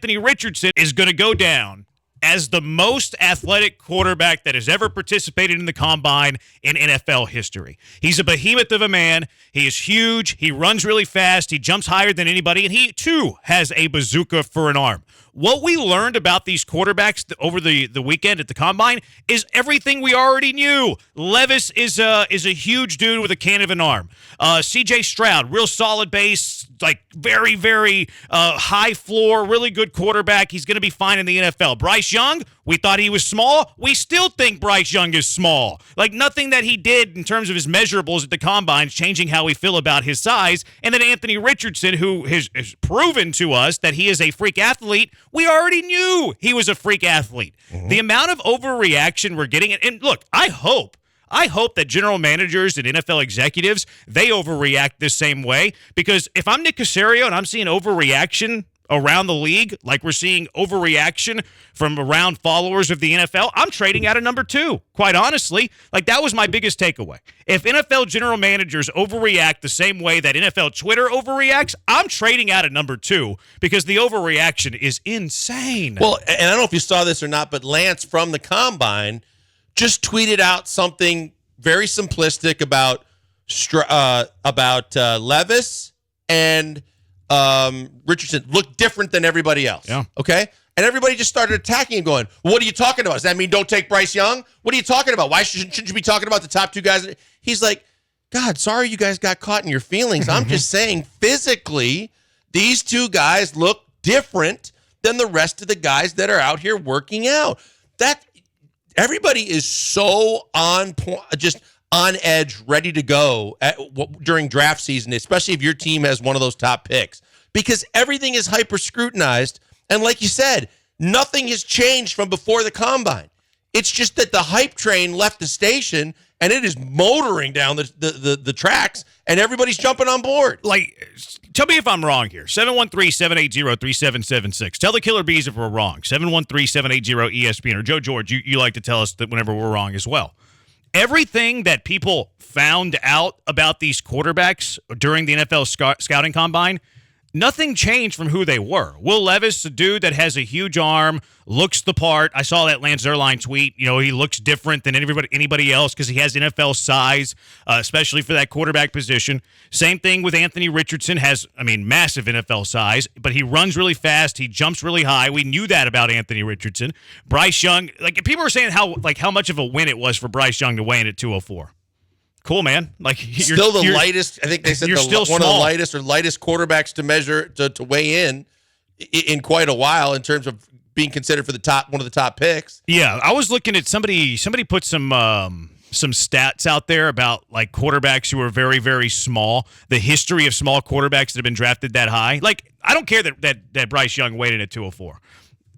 Anthony Richardson is going to go down as the most athletic quarterback that has ever participated in the combine in NFL history. He's a behemoth of a man. He is huge. He runs really fast. He jumps higher than anybody, and he, too, has a bazooka for an arm. What we learned about these quarterbacks over the weekend at the Combine is everything we already knew. Levis is a huge dude with a can of an arm. C.J. Stroud, real solid base, like very, very high floor, really good quarterback. He's going to be fine in the NFL. Bryce Young, we thought he was small. We still think Bryce Young is small. Like nothing that he did in terms of his measurables at the Combine is changing how we feel about his size. And then Anthony Richardson, who has proven to us that he is a freak athlete, we already knew he was a freak athlete. Mm-hmm. The amount of overreaction we're getting, and look, I hope that general managers and NFL executives, they overreact this same way, because if I'm Nick Caserio and I'm seeing overreaction around the league, like we're seeing overreaction from around followers of the NFL, I'm trading out of number 2, quite honestly. Like, that was my biggest takeaway. If NFL general managers overreact the same way that NFL Twitter overreacts, I'm trading out of number 2 because the overreaction is insane. Well, and I don't know if you saw this or not, but Lance from the Combine just tweeted out something very simplistic about Levis and Richardson look different than everybody else. Yeah. Okay? And everybody just started attacking and going, well, what are you talking about? Does that mean don't take Bryce Young? What are you talking about? Why shouldn't you be talking about the top 2 guys? He's like, God, sorry you guys got caught in your feelings. I'm just saying physically, these 2 guys look different than the rest of the guys that are out here working out. That everybody is so on point, just on edge, ready to go during draft season, especially if your team has one of those top picks, because everything is hyper scrutinized. And like you said, nothing has changed from before the Combine. It's just that the hype train left the station and it is motoring down the tracks, and everybody's jumping on board. Like, tell me if I'm wrong here. 713-780-3776. Tell the Killer Bees if we're wrong. 713-780-ESPN. Or Joe George, you like to tell us that whenever we're wrong as well. Everything that people found out about these quarterbacks during the NFL scouting combine, nothing changed from who they were. Will Levis, a dude that has a huge arm, looks the part. I saw that Lance Zierlein tweet. You know, he looks different than anybody else because he has NFL size, especially for that quarterback position. Same thing with Anthony Richardson. Has, massive NFL size, but he runs really fast. He jumps really high. We knew that about Anthony Richardson. Bryce Young, like people were saying how much of a win it was for Bryce Young to weigh in at 204. Cool, man. Like you're still the lightest. I think they said one of the lightest quarterbacks to measure to weigh in quite a while in terms of being considered for one of the top picks. Yeah, I was looking at somebody put some stats out there about like quarterbacks who are very, very small. The history of small quarterbacks that have been drafted that high. Like, I don't care that Bryce Young weighed in at 204.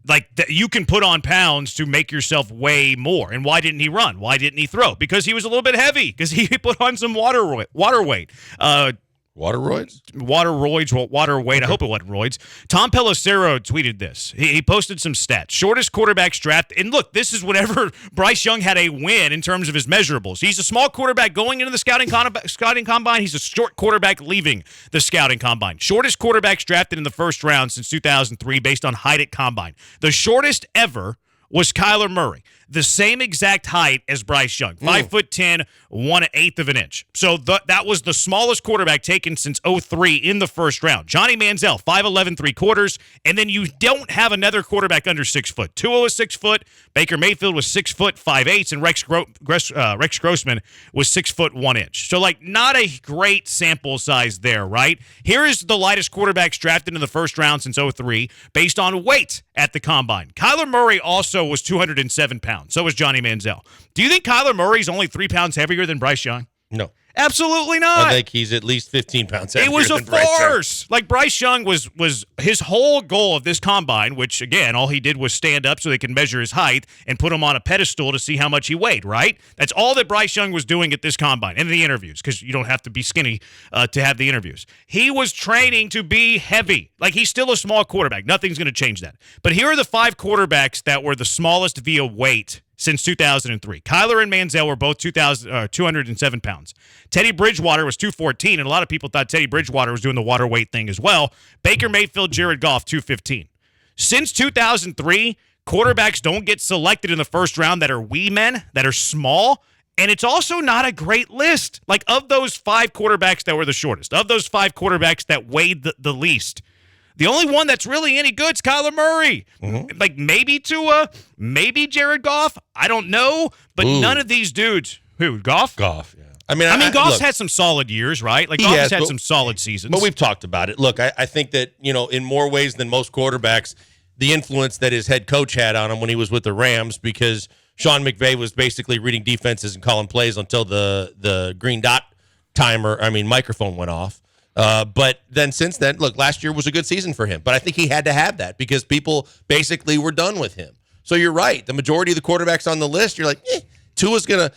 Like, you can put on pounds to make yourself weigh more. And why didn't he run? Why didn't he throw? Because he was a little bit heavy. Because he put on some water weight. Water roids? Water weight. I hope it wasn't roids. Tom Pelissero tweeted this. He posted some stats. Shortest quarterbacks draft. And look, this is whenever Bryce Young had a win in terms of his measurables. He's a small quarterback going into the scouting combine. He's a short quarterback leaving the scouting combine. Shortest quarterbacks drafted in the first round since 2003 based on height at combine. The shortest ever was Kyler Murray, the same exact height as Bryce Young, 5'10", 1/8 of an inch. So that was the smallest quarterback taken since 2003 in the first round. Johnny Manziel, 5'11", 3/4, and then you don't have another quarterback under 6 foot. Tua was 6 foot, Baker Mayfield was 6 foot 5/8, and Rex Grossman was 6 foot 1 inch. So like not a great sample size there, right? Here is the lightest quarterbacks drafted in the first round since 2003 based on weight at the combine. Kyler Murray also was 207 pounds. So was Johnny Manziel. Do you think Kyler Murray's only 3 pounds heavier than Bryce Young? No. Absolutely not. I think he's at least 15 pounds heavier. It was a than Bryce farce. Young. Like Bryce Young was his whole goal of this combine, which again, all he did was stand up so they could measure his height and put him on a pedestal to see how much he weighed, right? That's all that Bryce Young was doing at this combine and the interviews, because you don't have to be skinny to have the interviews. He was training to be heavy. Like, he's still a small quarterback. Nothing's going to change that. But here are the 5 quarterbacks that were the smallest via weight since 2003. Kyler and Manziel were both 207 pounds. Teddy Bridgewater was 214, and a lot of people thought Teddy Bridgewater was doing the water weight thing as well. Baker Mayfield, Jared Goff, 215. Since 2003, quarterbacks don't get selected in the first round that are wee men, that are small, and it's also not a great list. Like, of those 5 quarterbacks that were the shortest, of those 5 quarterbacks that weighed the least, the only one that's really any good is Kyler Murray. Mm-hmm. Like, maybe Tua, maybe Jared Goff. I don't know, but none of these dudes. Who, Goff? Goff, yeah. I mean, Goff's had some solid years, right? Like, Goff's had some solid seasons. But we've talked about it. Look, I think that, in more ways than most quarterbacks, the influence that his head coach had on him when he was with the Rams, because Sean McVay was basically reading defenses and calling plays until the green dot microphone went off. But then since then, look, last year was a good season for him. But I think he had to have that because people basically were done with him. So you're right. The majority of the quarterbacks on the list, you're like, Tua's going to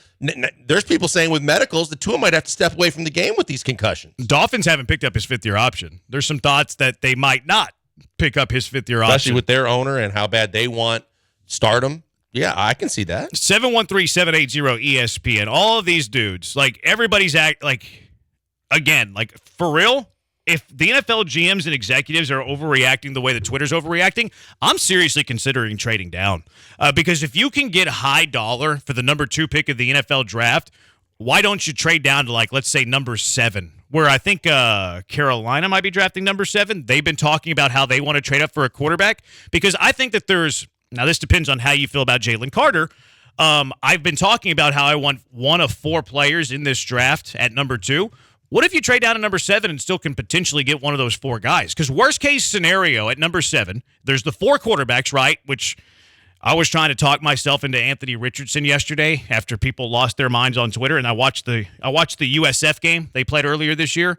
– there's people saying with medicals that Tua might have to step away from the game with these concussions. Dolphins haven't picked up his fifth-year option. There's some thoughts that they might not pick up his fifth-year option. Especially with their owner and how bad they want stardom. Yeah, I can see that. 713-780-ESPN. All of these dudes, like, everybody's for real, if the NFL GMs and executives are overreacting the way that Twitter's overreacting, I'm seriously considering trading down. Because if you can get high dollar for the number 2 pick of the NFL draft, why don't you trade down to, like, let's say number 7, where I think Carolina might be drafting number 7. They've been talking about how they want to trade up for a quarterback, because I think that now this depends on how you feel about Jalen Carter. I've been talking about how I want one of 4 players in this draft at number 2. What if you trade down to number 7 and still can potentially get one of those 4 guys? Because worst case scenario at number 7, there's the 4 quarterbacks, right? Which I was trying to talk myself into Anthony Richardson yesterday after people lost their minds on Twitter, and I watched the USF game they played earlier this year.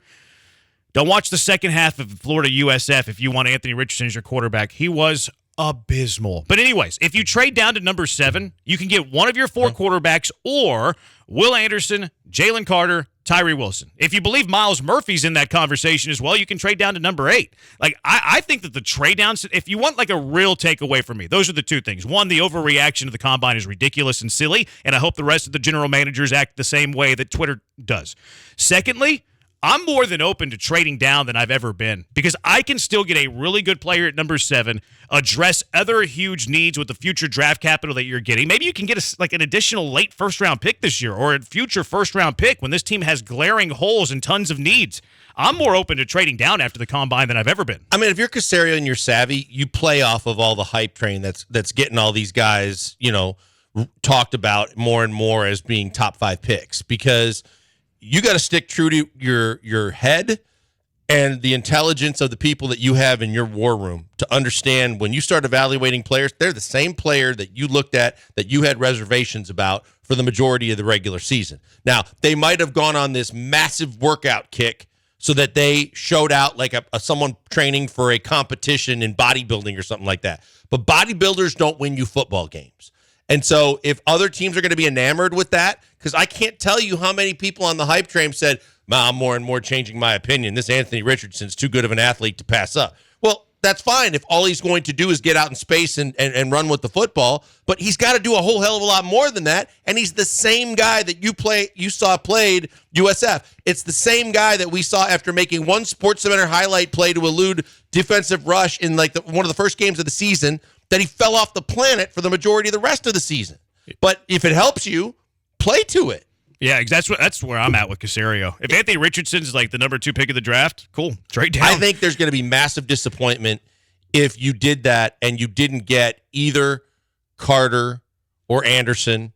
Don't watch the second half of Florida USF if you want Anthony Richardson as your quarterback. He was abysmal. But anyways, if you trade down to number 7, you can get one of your 4 quarterbacks or Will Anderson, Jalen Carter, Tyree Wilson. If you believe Miles Murphy's in that conversation as well, you can trade down to number 8. Like, I think that the trade downs, if you want like a real takeaway from me, those are the 2 things. One, the overreaction to the combine is ridiculous and silly, and I hope the rest of the general managers act the same way that Twitter does. Secondly, I'm more than open to trading down than I've ever been, because I can still get a really good player at number 7, address other huge needs with the future draft capital that you're getting. Maybe you can get an additional late first-round pick this year, or a future first-round pick when this team has glaring holes and tons of needs. I'm more open to trading down after the combine than I've ever been. I mean, if you're Caserio and you're savvy, you play off of all the hype train that's getting all these guys, talked about more and more as being top 5 picks, because you got to stick true to your head and the intelligence of the people that you have in your war room to understand when you start evaluating players, they're the same player that you looked at, that you had reservations about for the majority of the regular season. Now, they might have gone on this massive workout kick so that they showed out like someone training for a competition in bodybuilding or something like that. But bodybuilders don't win you football games. And so if other teams are going to be enamored with that, because I can't tell you how many people on the hype train said, I'm more and more changing my opinion. This Anthony Richardson's too good of an athlete to pass up. Well, that's fine if all he's going to do is get out in space and run with the football, but he's got to do a whole hell of a lot more than that, and he's the same guy that you saw played USF. It's the same guy that we saw after making one SportsCenter highlight play to elude defensive rush in one of the first games of the season, that he fell off the planet for the majority of the rest of the season. But if it helps you, play to it. Yeah, that's where I'm at with Caserio. If Anthony Richardson's like the number 2 pick of the draft, cool, trade down. I think there's going to be massive disappointment if you did that and you didn't get either Carter or Anderson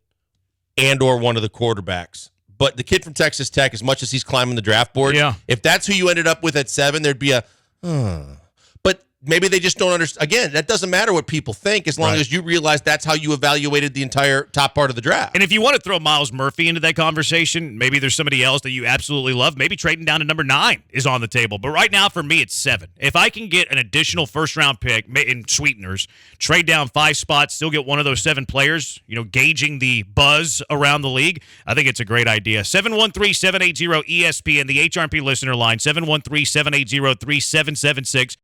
and or one of the quarterbacks. But the kid from Texas Tech, as much as he's climbing the draft board, if that's who you ended up with at 7, there'd be But maybe they just don't understand. Again, that doesn't matter what people think as long as you realize that's how you evaluated the entire top part of the draft. And if you want to throw Miles Murphy into that conversation, maybe there's somebody else that you absolutely love. Maybe trading down to number 9 is on the table. But right now, for me, it's 7. If I can get an additional first-round pick in sweeteners, trade down 5 spots, still get one of those 7 players, gauging the buzz around the league, I think it's a great idea. 713-780-ESPN, the HRP listener line, 713-780-3776.